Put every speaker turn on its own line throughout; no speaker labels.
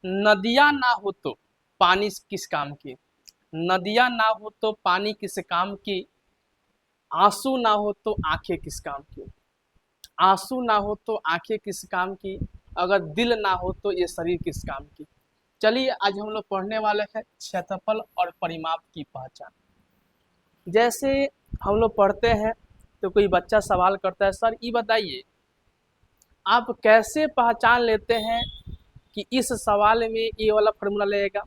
नदियां ना हो तो पानी किस काम की, नदियां ना हो तो पानी किस काम की, आंसू ना हो तो आंखें किस काम की, आंसू ना हो तो आंखें किस काम की, अगर दिल ना हो तो ये शरीर किस काम की। चलिए आज हम लोग पढ़ने वाले हैं क्षेत्रफल और परिमाप की पहचान। जैसे हम लोग पढ़ते हैं तो कोई बच्चा सवाल करता है, सर ये बताइए आप कैसे पहचान लेते हैं कि इस सवाल में ये वाला फार्मूला लगेगा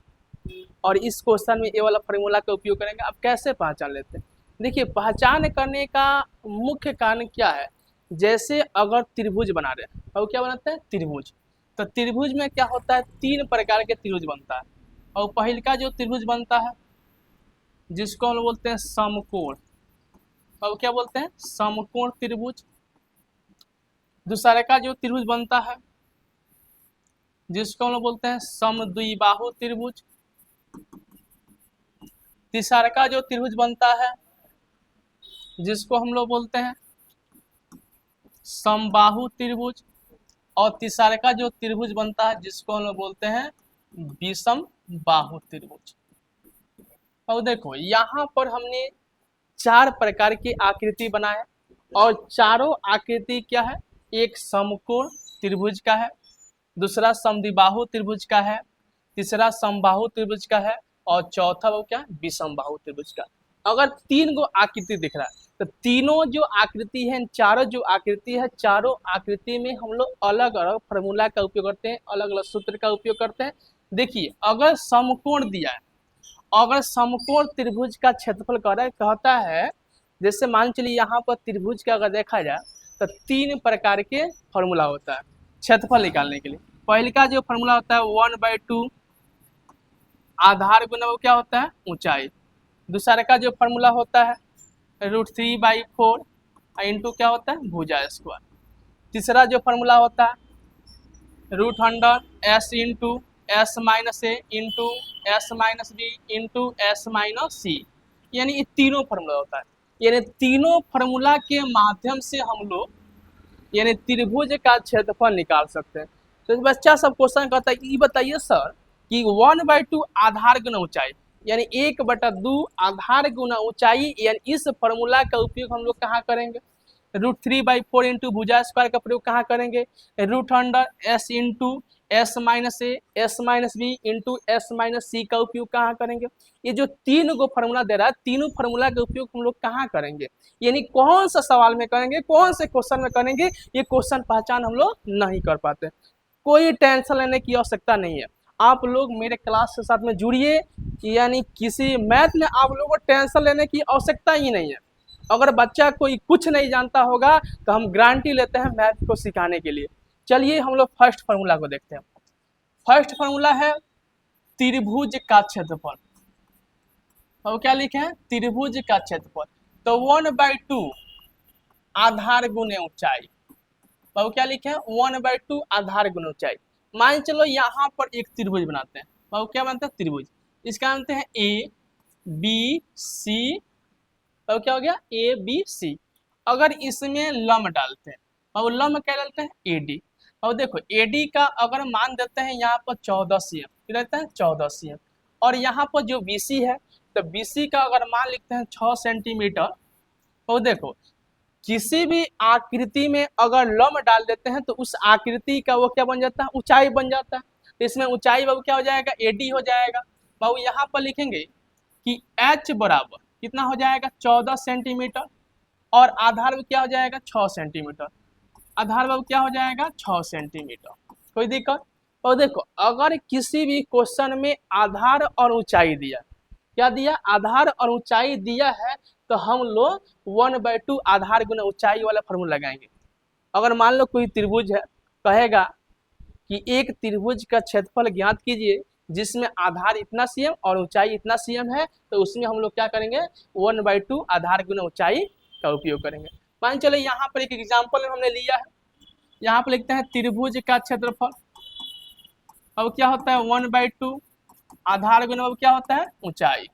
और इस क्वेश्चन में ये वाला फार्मूला का उपयोग करेंगे, आप कैसे पहचान लेते हैं। देखिए पहचान करने का मुख्य कारण क्या है, जैसे अगर त्रिभुज बना रहे हैं और क्या बनाते हैं त्रिभुज, तो त्रिभुज में क्या होता है, तीन प्रकार के त्रिभुज बनता है। और पहले का जो त्रिभुज बनता है जिसको हम लोग बोलते हैं समकोण, और क्या बोलते हैं समकोण त्रिभुज। दूसरे का जो त्रिभुज बनता है जिसको हम लोग बोलते हैं समद्विबाहु त्रिभुज। तीसरा का जो त्रिभुज बनता है जिसको हम लोग बोलते हैं समबाहु त्रिभुज। और तीसरा का जो त्रिभुज बनता है जिसको हम लोग बोलते हैं विषम बाहु त्रिभुज। और देखो यहाँ पर हमने चार प्रकार की आकृति बनाए और चारों आकृति क्या है, एक समकोण त्रिभुज का है, दूसरा समद्विबाहु त्रिभुज का है, तीसरा समबाहु त्रिभुज का है और चौथा वो क्या विषम बाहु त्रिभुज का। अगर तीन गो आकृति दिख रहा है तो तीनों जो आकृति है, चारों जो आकृति है, चारों आकृति में हम लोग अलग अलग फार्मूला का उपयोग करते हैं, अलग अलग सूत्र का उपयोग करते हैं। देखिए अगर समकोण दिया है, अगर समकोण त्रिभुज का क्षेत्रफल कहता है, जैसे मान चलिए यहाँ पर त्रिभुज का अगर देखा जाए तो तीन प्रकार के फॉर्मूला होता है क्षेत्रफल निकालने के लिए। पहले का जो फॉर्मूला होता है 1/2 आधार गुना वो क्या होता है ऊंचाई। दूसरा का जो फॉर्मूला होता है √3/4 इंटू क्या होता है भुजा स्क्वायर। तीसरा जो फॉर्मूला होता है √100 s into S minus A into S minus B into S minus C. यानी ये तीनों फॉर्मूला होता है, यानी तीनों फॉर्मूला के माध्यम से हम लोग यानी त्रिभुज का क्षेत्रफल निकाल सकते हैं। तो बच्चा सब क्वेश्चन कहता है ये बताइए सर कि 1/2 आधार गुना ऊंचाई यानी 1/2 आधार गुना ऊंचाई, यानी इस फॉर्मूला का उपयोग हम लोग कहाँ करेंगे, √3/4 इंटू भुजा स्क्वायर का प्रयोग कहाँ करेंगे, √100 s into S minus A S minus B into S minus C का उपयोग कहाँ करेंगे। ये जो तीन गो फॉर्मूला दे रहा है, तीनों फॉर्मूला का उपयोग हम लोग कहाँ करेंगे, यानी कौन सा सवाल में करेंगे, कौन से क्वेश्चन में करेंगे, ये क्वेश्चन पहचान हम लोग नहीं कर पाते। कोई टेंशन लेने की आवश्यकता नहीं है, आप लोग मेरे क्लास के साथ में जुड़िए, यानी किसी मैथ में आप लोगों को टेंशन लेने की आवश्यकता ही नहीं है। अगर बच्चा कोई कुछ नहीं जानता होगा तो हम गारंटी लेते हैं मैथ को सिखाने के लिए। चलिए हम लोग फर्स्ट फार्मूला को देखते हैं। फर्स्ट फार्मूला है त्रिभुज का क्षेत्रफल, और क्या लिखे हैं त्रिभुज का क्षेत्रफल। तो 1/2 आधार गुने ऊंचाई, और क्या लिखे हैं 1/2 आधार गुने ऊंचाई। मान चलो यहाँ पर एक त्रिभुज बनाते हैं, और क्या बनता है त्रिभुज, इसका बनते हैं ABC, और क्या हो गया ABC। अगर इसमें लंब डालते हैं और लंब क्या डालते हैं AD, और देखो AD का अगर मान देते हैं यहाँ पर 14 cm, क्या रहता है 14 cm, और यहाँ पर जो BC है तो BC का अगर मान लिखते हैं 6 सेंटीमीटर। तो देखो किसी भी आकृति में अगर लंब डाल देते हैं तो उस आकृति का वो क्या बन जाता है ऊंचाई बन जाता है। तो इसमें ऊंचाई बाबू क्या हो जाएगा AD हो जाएगा। बाबू यहाँ पर लिखेंगे कि H बराबर कितना हो जाएगा 14 सेंटीमीटर और आधार में क्या हो जाएगा 6 सेंटीमीटर, आधार बाबू क्या हो जाएगा 6 सेंटीमीटर। कोई दिक्कत। और देखो अगर किसी भी क्वेश्चन में आधार और ऊंचाई दिया, क्या दिया आधार और ऊंचाई दिया है, तो हम लोग 1/2 आधार गुना ऊंचाई वाला फॉर्मूला लगाएंगे। अगर मान लो कोई त्रिभुज है, कहेगा कि एक त्रिभुज का क्षेत्रफल ज्ञात कीजिए जिसमें आधार इतना cm और ऊंचाई इतना cm है, तो उसमें हम लोग क्या करेंगे 1/2 आधार गुना ऊंचाई का उपयोग करेंगे। मान चलो यहाँ पर एक एग्जाम्पल हमने लिया है, यहाँ पर लिखते हैं त्रिभुज का क्षेत्रफल, अब क्या होता है 1/2 आधार गुना अब क्या होता है ऊंचाई।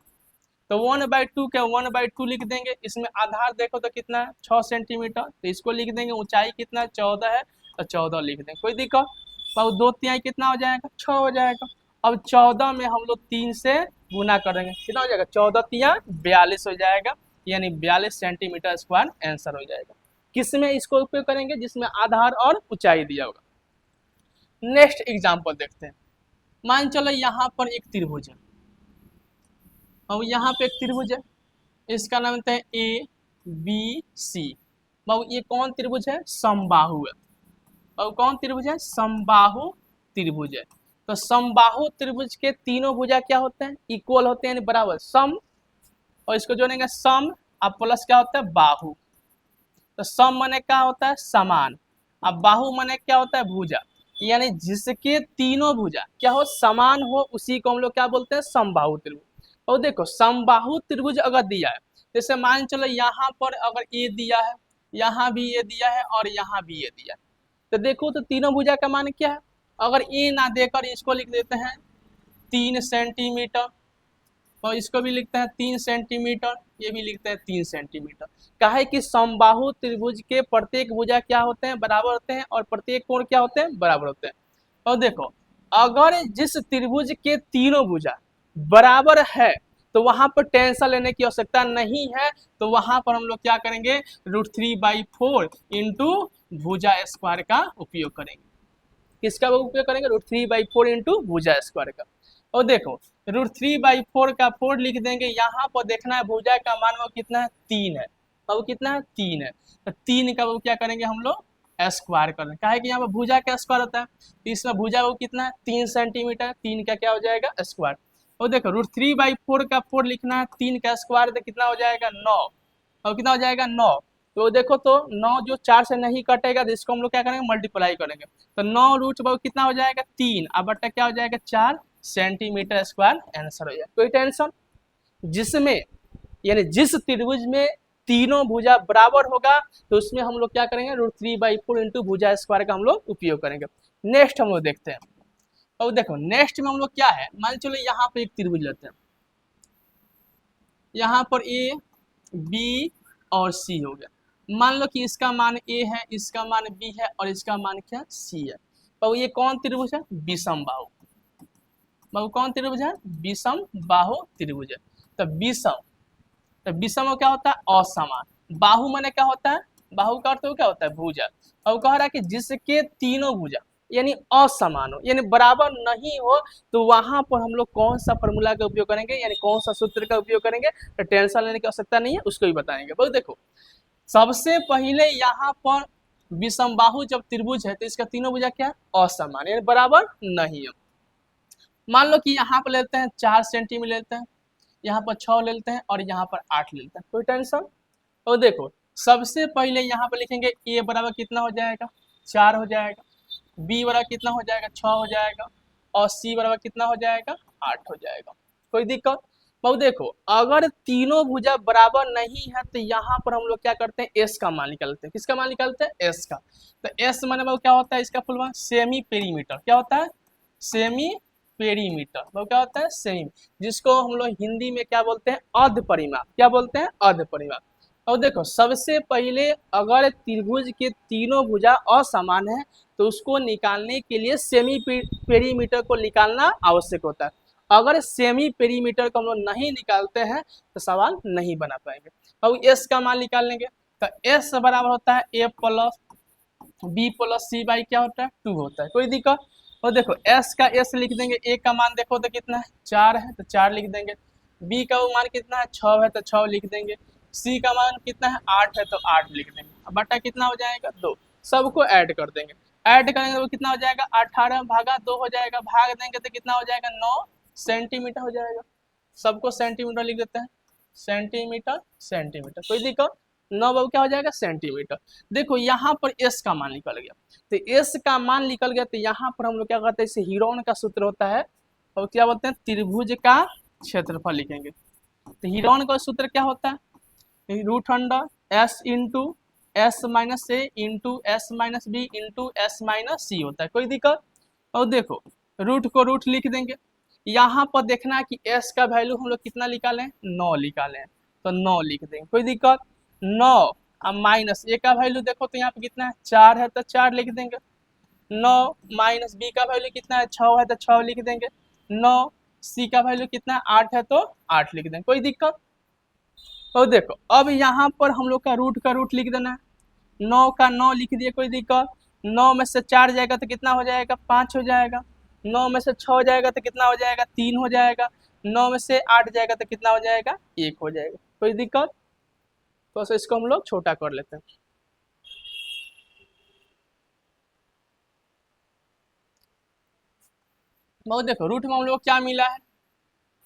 तो 1/2 के 1/2 लिख देंगे, इसमें आधार देखो तो कितना है 6 सेंटीमीटर, तो इसको लिख देंगे, ऊंचाई कितना है 14 है तो 14 लिख देंगे, कोई दिक्कत। और 2 तिहाई कितना हो जाएगा 6 हो जाएगा। अब 14 में हम लोग 3 से गुना करेंगे, कितना हो जाएगा 14 तिया 42 हो जाएगा, यानी 42 सेंटीमीटर स्क्वायर आंसर हो जाएगा। किसमें इसको उपयोग करेंगे, जिसमें आधार और ऊंचाई दिया होगा। नेक्स्ट एग्जाम्पल देखते हैं। मान चलो यहाँ पर एक त्रिभुज है, और यहाँ पे एक त्रिभुज है, इसका नाम होता है ए बी सी। ये कौन त्रिभुज है, समबाहु है। और कौन त्रिभुज है, समबाहु त्रिभुज है। तो समबाहु त्रिभुज के तीनों भुजा क्या होते हैं, इक्वल होते हैं, यानी बराबर, सम, और इसको जोड़ेंगे सम, अब प्लस क्या होता है बाहु। तो सम माने क्या होता है समान, अब बाहु माने क्या होता है भुजा, यानी जिसके तीनों भुजा क्या हो समान हो उसी को हम लोग क्या बोलते हैं समबाहु त्रिभुज। और देखो समबाहु त्रिभुज अगर दिया है, जैसे मान चलो यहाँ पर अगर ए दिया है, यहाँ भी ए दिया है और यहाँ भी ए दिया है, तो देखो तो तीनों भुजा का मान क्या है। अगर ए ना देकर इसको लिख देते हैं 3 सेंटीमीटर, और इसको भी लिखते हैं 3 सेंटीमीटर, ये भी लिखते हैं 3 सेंटीमीटर। काहे कि समबाहु त्रिभुज के प्रत्येक भुजा क्या होते हैं बराबर होते हैं, और प्रत्येक कोण क्या होते हैं बराबर होते हैं। और देखो अगर जिस त्रिभुज के तीनों भुजा बराबर है तो वहां पर टेंशन लेने की आवश्यकता नहीं है, तो वहां पर हम लोग क्या करेंगे √3/4 इंटू भुजा स्क्वायर का उपयोग करेंगे। किसका उपयोग करेंगे, √3/4 इंटू भुजा स्क्वायर का। और देखो √3/4 का 4 लिख देंगे, यहाँ पर देखना है भुजा का मान वो कितना है 3 है, वो कितना है 3 है, तो 3 का वो क्या करेंगे हम लोग स्क्वायर कर देंगे। काहे कि यहाँ पर भुजा का स्क्वायर होता है, तो इसमें भुजा वो कितना है 3 सेंटीमीटर, 3 का क्या हो जाएगा स्क्वायर। और देखो √3/4 का 4 लिखना है, 3 का स्क्वायर तो कितना हो जाएगा 9, और कितना हो जाएगा 9। तो देखो तो 9 जो 4 से नहीं कटेगा, तो इसको हम लोग क्या करेंगे मल्टीप्लाई करेंगे, तो 9 रूट कितना हो जाएगा 3, अब बट्टा क्या हो जाएगा 4 सेंटीमीटर स्क्वायर आंसर हो जाएगा। कोई टेंशन, जिसमें यानी जिस त्रिभुज में तीनों भुजा बराबर होगा तो उसमें हम लोग क्या करेंगे √3/4 इंटू भुजा स्क्वायर का हम लोग उपयोग करेंगे। नेक्स्ट हम लोग देखते हैं। और देखो नेक्स्ट में हम लोग क्या है, मान चलो यहाँ पे एक त्रिभुज लेते हैं, यहाँ पर ए बी और सी हो गया। मान लो कि इसका मान ए है, इसका मान बी है और इसका मान क्या सी है। तो ये कौन त्रिभुज है, विषम बाहु। कौन त्रिभुज है, विषम बाहु त्रिभुज है। तो विषम क्या होता है असमान, बाहु माने क्या होता है, बाहु का अर्थ क्या होता है भुजा। और कह रहा है कि जिसके तीनों भुजा यानी असमान हो यानी बराबर नहीं हो, तो वहां पर हम लोग कौन सा फॉर्मूला का उपयोग करेंगे, यानी कौन सा सूत्र का उपयोग करेंगे, तो टेंशन लेने की आवश्यकता नहीं है, उसको भी बताएंगे। बहुत देखो सबसे पहले यहाँ पर विषम बाहु जब त्रिभुज है तो इसका तीनों भुजा क्या असमान यानी बराबर नहीं है। मान लो कि यहाँ पर लेते हैं 4 सेंटीमीटर लेते हैं, यहाँ पर 6 लेते हैं और यहाँ पर 8 लेते हैं, कोई टेंशन। और देखो सबसे पहले यहाँ पर लिखेंगे ए बराबर कितना हो जाएगा 4 हो जाएगा, बी बराबर कितना हो जाएगा 6 हो जाएगा, और सी बराबर कितना हो जाएगा 8 हो जाएगा। कोई दिक्कत, बहुत देखो अगर तीनों भुजा बराबर नहीं है तो यहाँ पर हम लोग क्या करते हैं एस का मान निकालते हैं। किसका मान निकालते हैं, एस का। तो एस माने क्या होता है, इसका फुल फॉर्म सेमी पेरीमीटर। क्या होता है, सेमी पेरीमीटर। वो क्या होता है सेमी, जिसको हम लोग हिंदी में क्या बोलते हैं अर्ध परिमाप। क्या बोलते हैं, अर्ध परिमाप। और देखो सबसे पहले अगर त्रिभुज के तीनों भुजा असमान है तो उसको निकालने के लिए सेमी पेरीमीटर को निकालना आवश्यक होता है। अगर सेमी पेरीमीटर को हम लोग नहीं निकालते हैं तो सवाल नहीं बना पाएंगे। अब एस का मान निकाल लेंगे, तो एस बराबर होता है A plus B plus C by क्या होता है 2 होता है। कोई दिक्कत। और देखो एस का एस लिख देंगे, ए का मान देखो तो कितना है 4 है तो 4 लिख देंगे, बी का वो मान कितना है 6 है तो 6 लिख देंगे, सी का मान कितना है 8 है तो 8 लिख देंगे। अब बटा कितना हो जाएगा 2, सबको ऐड कर देंगे, ऐड करेंगे तो कितना हो जाएगा 18 भागा 2 हो जाएगा, भाग देंगे तो कितना हो जाएगा 9 सेंटीमीटर हो जाएगा। सबको सेंटीमीटर लिख देते हैं, सेंटीमीटर सेंटीमीटर। कोई दिक्कत, 9 बाबू क्या हो जाएगा सेंटीमीटर। देखो यहाँ पर एस का मान निकल गया, तो एस का मान निकल गया तो यहाँ पर हम लोग क्या करते हैं, इसे हीरोन का सूत्र होता है और क्या बोलते हैं त्रिभुज का क्षेत्रफल लिखेंगे। तो हीरोन का सूत्र क्या होता है, √S into S minus A into S minus B into S minus C होता है। कोई दिक्कत। और देखो रूट को रूट लिख देंगे, यहाँ पर देखना कि एस का वैल्यू हम लोग कितना निकालें 9 निकालें, तो 9 लिख देंगे। कोई दिक्कत, 9 अब माइनस ए का वैल्यू देखो तो यहाँ पे कितना है 4 है तो 4 लिख देंगे, 9 माइनस बी का वैल्यू कितना है 6 है तो 6 लिख देंगे, 9 सी का वैल्यू कितना है 8 है तो 8 लिख देंगे, कोई दिक्कत। तो देखो अब यहाँ पर हम लोग का रूट लिख देना है, 9 का 9 लिख दिए, कोई दिक्कत। 9 में से 4 जाएगा तो कितना हो जाएगा 5 हो जाएगा, 9 में से 6 जाएगा तो कितना हो जाएगा 3 हो जाएगा, 9 में से 8 जाएगा तो कितना हो जाएगा 1 हो जाएगा, कोई दिक्कत। तो इसको हम लोग छोटा कर लेते हैं। बहुत देखो रूट में हम लोग क्या मिला है,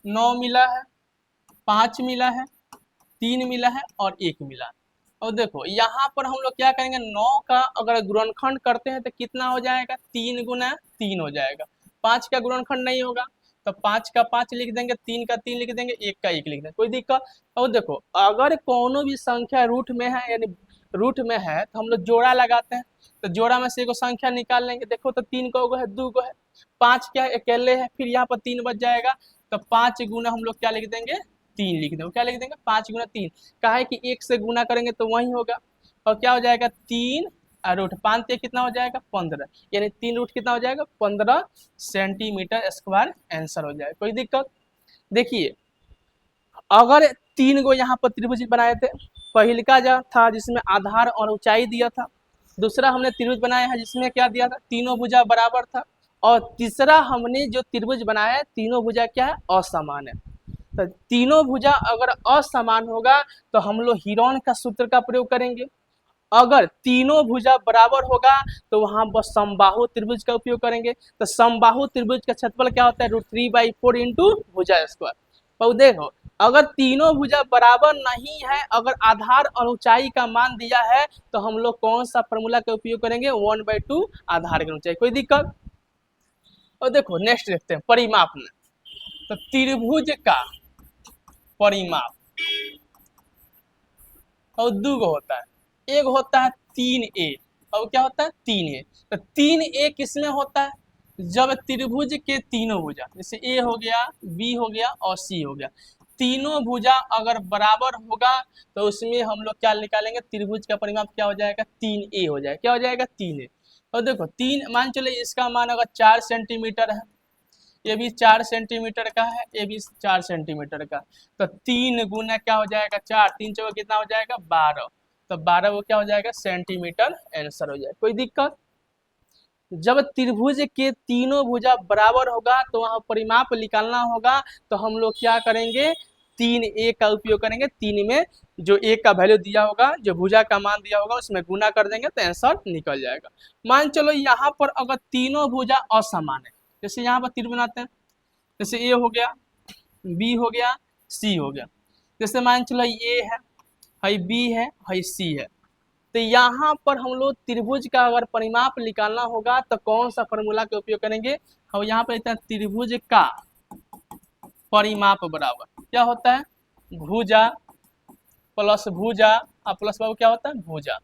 9 मिला है, 5 मिला है, 3 मिला है और 1 मिला है। और देखो यहाँ पर हम लोग क्या करेंगे, 9 का अगर गुणनखंड करते हैं तो कितना हो जाएगा 3 गुना 3 हो जाएगा, 5 का गुणनखंड नहीं होगा तो 5 का 5 लिख देंगे, 3 का 3 लिख देंगे, 1 का 1 लिख देंगे, कोई दिक्कत। और देखो अगर कोनो भी संख्या रूट में है यानी रूट में है तो हम लोग जोड़ा लगाते हैं, तो जोड़ा में से एगो संख्या निकाल लेंगे। देखो तो 3 को है 2 को है, 5 क्या है अकेले है, फिर यहाँ पर 3 बच जाएगा तो 5 गुना हम लोग क्या लिख देंगे 3 लिख देंगे, क्या लिख देंगे 5 गुना 3, कहा है कि 1 से गुना करेंगे तो वही होगा और क्या हो जाएगा 3 रूट 5 से कितना हो जाएगा 15, यानी 3 रूट कितना हो जाएगा 15 सेंटीमीटर स्क्वायर आंसर हो जाएगा, कोई दिक्कत। देखिए अगर 3 गो यहाँ पर त्रिभुज बनाए थे, पहला जो था जिसमें आधार और ऊंचाई दिया था, दूसरा हमने त्रिभुज बनाया है जिसमें क्या दिया था तीनों भुजा बराबर था, और तीसरा हमने जो त्रिभुज बनाया है तीनों भुजा क्या है असमान है। तो तीनों भुजा अगर असमान होगा तो हम लोग हीरोन का सूत्र का प्रयोग करेंगे, अगर तीनों भुजा बराबर होगा तो वहां बस समबाहु त्रिभुज का उपयोग करेंगे। तो समबाहु त्रिभुज का क्षेत्रफल क्या होता है √3/4 इंटू भुजा स्क्वायर। तो देखो अगर तीनों भुजा बराबर नहीं है, अगर आधार और ऊंचाई का मान दिया है तो हम लोग कौन सा फॉर्मूला का उपयोग करेंगे 1/2 आधार की ऊंचाई, कोई दिक्कत। और देखो नेक्स्ट देखते हैं परिमाप में, तो त्रिभुज का परिमाप और दो गो होता है, एक होता है 3a और क्या होता है 3a। तो 3a किसमें होता है, जब त्रिभुज के तीनों भुजा जैसे a हो गया b हो गया और c हो गया, तीनों भुजा अगर बराबर होगा तो उसमें हम लोग क्या निकालेंगे त्रिभुज का परिमाप क्या हो जाएगा 3a हो जाएगा, क्या हो जाएगा 3a। और देखो 3 मान चलो इसका मान अगर 4 सेंटीमीटर है, ये भी 4 सेंटीमीटर का है, ये भी 4 सेंटीमीटर का, तो 3 गुना क्या हो जाएगा 4, 3 चौका कितना हो जाएगा 12, तो 12 वो क्या हो जाएगा सेंटीमीटर आंसर हो जाएगा, कोई दिक्कत। जब त्रिभुज के तीनों भुजा बराबर होगा तो वहां परिमाप निकालना होगा, तो हम लोग क्या करेंगे 3a का उपयोग करेंगे, 3 में जो a का वैल्यू दिया होगा जो भुजा का मान दिया होगा उसमें गुना कर देंगे तो आंसर निकल जाएगा। मान चलो यहाँ पर अगर तीनों भुजा असमान है, जैसे यहाँ पर तीर बनाते हैं, जैसे ए हो गया बी हो गया सी हो गया, जैसे मान चलो ए है बी है सी है, तो यहाँ पर हम लोग त्रिभुज का अगर परिमाप निकालना होगा तो कौन सा फॉर्मूला का उपयोग करेंगे, हम यहाँ पर त्रिभुज का परिमाप बराबर क्या होता है भुजा प्लस भुजा और प्लस बाबू क्या होता है भुजा।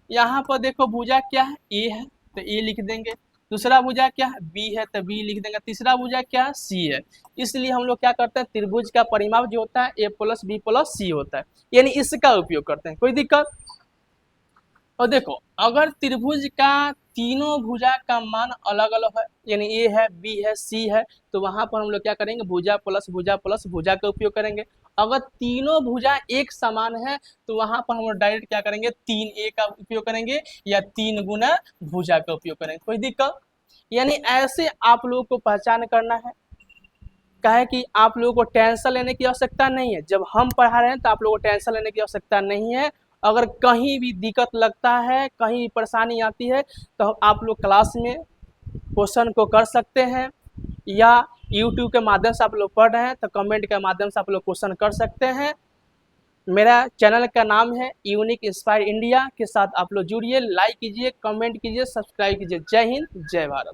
यहाँ पर देखो भुजा क्या है ए है तो ए लिख देंगे, दूसरा भुजा क्या है बी है तो बी लिख देंगे, तीसरा भुजा क्या है सी है। इसलिए हम लोग क्या करते हैं त्रिभुज का परिमाप जो होता है ए प्लस बी प्लस सी होता है, यानी इसका उपयोग करते हैं, कोई दिक्कत। और देखो अगर त्रिभुज का तीनों भुजा का मान अलग अलग है, यानी ए है बी है सी है, तो वहां पर हम लोग क्या करेंगे भुजा प्लस भुजा का उपयोग करेंगे। अगर तीनों भुजा एक समान है तो वहां पर हम लोग डायरेक्ट क्या करेंगे 3a का उपयोग करेंगे या 3 गुना भुजा का उपयोग करेंगे, कोई दिक्कत। यानी ऐसे आप लोगों को पहचान करना है, कहे कि आप लोगों को टेंशन लेने की आवश्यकता नहीं है, जब हम पढ़ा रहे हैं तो आप लोगों को टेंशन लेने की आवश्यकता नहीं है। अगर कहीं भी दिक्कत लगता है कहीं भी परेशानी आती है तो आप लोग क्लास में क्वेश्चन को कर सकते हैं, या यूट्यूब के माध्यम से आप लोग पढ़ रहे हैं तो कमेंट के माध्यम से आप लोग क्वेश्चन कर सकते हैं। मेरा चैनल का नाम है यूनिक इंस्पायर इंडिया, के साथ आप लोग जुड़िए, लाइक कीजिए, कमेंट कीजिए, सब्सक्राइब कीजिए। जय हिंद जय भारत।